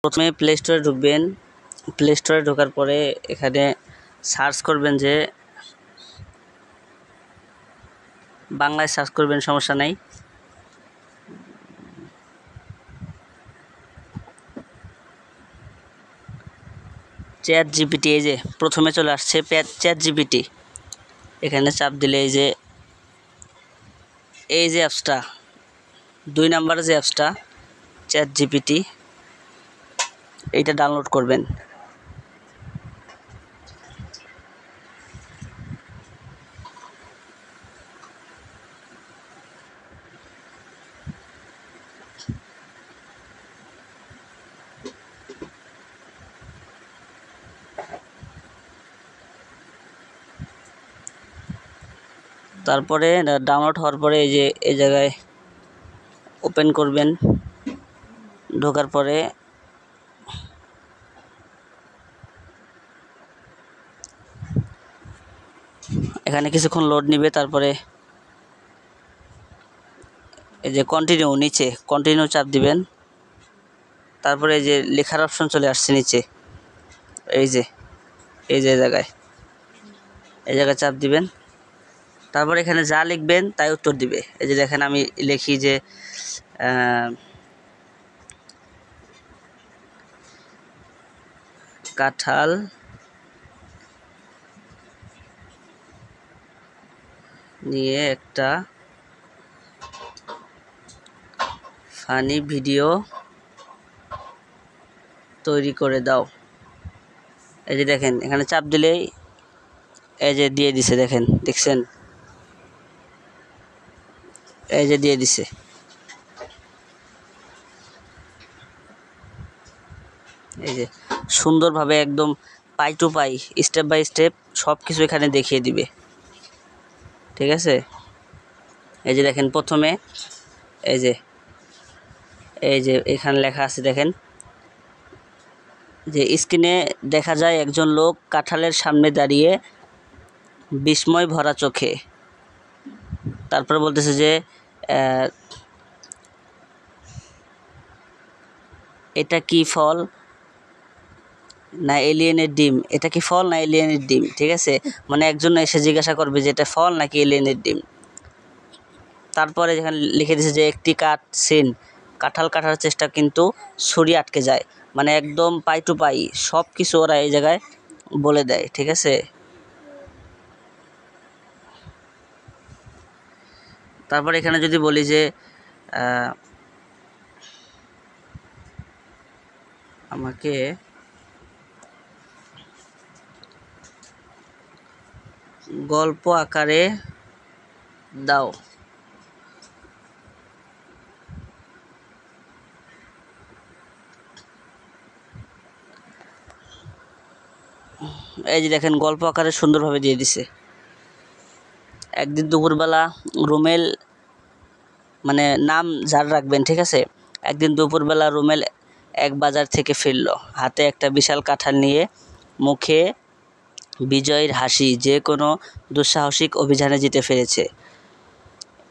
প্রথমে প্লে স্টোরে ঢুকবেন। প্লে স্টোরে ঢোকার পরে এখানে সার্চ করবেন, যে বাংলায় সার্চ করবেন, সমস্যা নাই। চ্যাট জিপিটি, এই যে প্রথমে চলে আসছে চ্যাট জিপিটি। এখানে চাপ দিলে এই যে অ্যাপসটা, 2 নাম্বারে যে অ্যাপসটা চ্যাট জিপিটি, এইটা ডাউনলোড করবেন। তারপরে ডাউনলোড হওয়ার পরে এই জায়গায় ওপেন করবেন। ঢোকার পরে এখানে কিছুক্ষণ লোড নিবে। তারপরে এই যে কন্টিনিউ, নিচে কন্টিনিউ চাপ দিবেন। তারপরে এই যে লেখার অপশন চলে আসছে নিচে, এই জায়গায় চাপ দিবেন। তারপর এখানে যা লিখবেন তাই উত্তর দিবে। এই যে দেখেন, আমি লিখি যে কাঁঠাল নিয়ে একটা ফানি ভিডিও তৈরি করে দাও। এই যে দেখেন, এখানে চাপ দিলেই এই যে দিয়ে দিছে, দেখছেন, এই যে দিয়ে দিছে। এই যে সুন্দরভাবে একদম পাই টু পাই, স্টেপ বাই স্টেপ সব কিছু এখানে দেখিয়ে দিবে। ঠিক আছে, এই যে দেখেন, প্রথমে এই যে এখানে লেখা আছে, দেখেন যে স্ক্রিনে দেখা যায় একজন লোক কাঁঠালের সামনে দাঁড়িয়ে বিস্ময় ভরা চোখে। তারপরে বলতেছে যে এটা কি ফল না এলিয়েনের ডিম, এটা কি ফল না এলিয়েনের ডিম। ঠিক আছে, মানে একজন এসে জিজ্ঞাসা করবে যে এটা ফল নাকি এলিয়েনের ডিম। তারপরে যেখানে লিখে দিয়েছে যে একটি কাট সিন, কাঁঠাল কাটার চেষ্টা কিন্তু ছুরি আটকে যায়। মানে একদম পাই টু পাই সব কিছু ওরা এই জায়গায় বলে দেয়। ঠিক আছে, তারপর এখানে যদি বলি যে আমাকে গল্প আকারে দাও, এই যে দেখেন গল্প আকারে সুন্দরভাবে দিয়ে দিছে। একদিন দুপুরবেলা রুমেল, মানে নাম যার রাখবেন, ঠিক আছে, একদিন দুপুরবেলা রুমেল এক বাজার থেকে ফিরল, হাতে একটা বিশাল কাঁঠাল নিয়ে, মুখে বিজয়ের হাসি, যে কোনো দুঃসাহসিক অভিযানে জিতে ফেলেছে।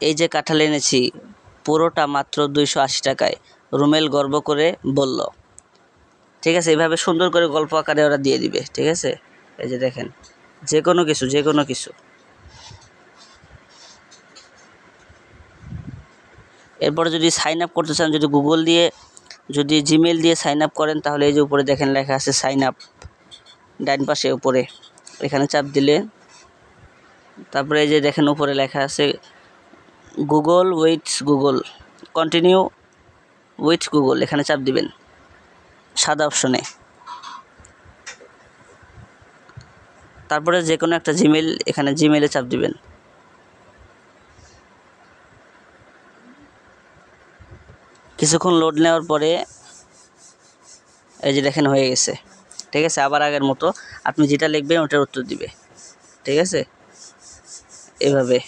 এই যে কাঁঠাল এনেছি, পুরোটা মাত্র 280 টাকায়, রুমেল গর্ব করে বলল। ঠিক আছে, এইভাবে সুন্দর করে গল্প আকারে ওরা দিয়ে দিবে। ঠিক আছে, এই যে দেখেন, যে কোনো কিছু। এরপরে যদি সাইন আপ করতে চান, যদি গুগল দিয়ে, যদি জিমেল দিয়ে সাইন আপ করেন, তাহলে এই যে উপরে দেখেন লেখা আছে সাইন আপ, ডান পাশে উপরে, এখানে চাপ দিলে তারপরে এই যে দেখেন উপরে লেখা আছে Google with Google, continue with Google, এখানে চাপ দিবেন সাদা অপশনে। তারপরে যে কোনো একটা জিমেল, এখানে জিমেলে চাপ দিবেন। কিছুক্ষণ লোড নেওয়ার পরে এই যে দেখেন হয়ে গেছে। ঠিক আছে, আবার আগের মতো আপনি যেটা লিখবেন ওটার উত্তর দিবে। ঠিক আছে, এভাবে।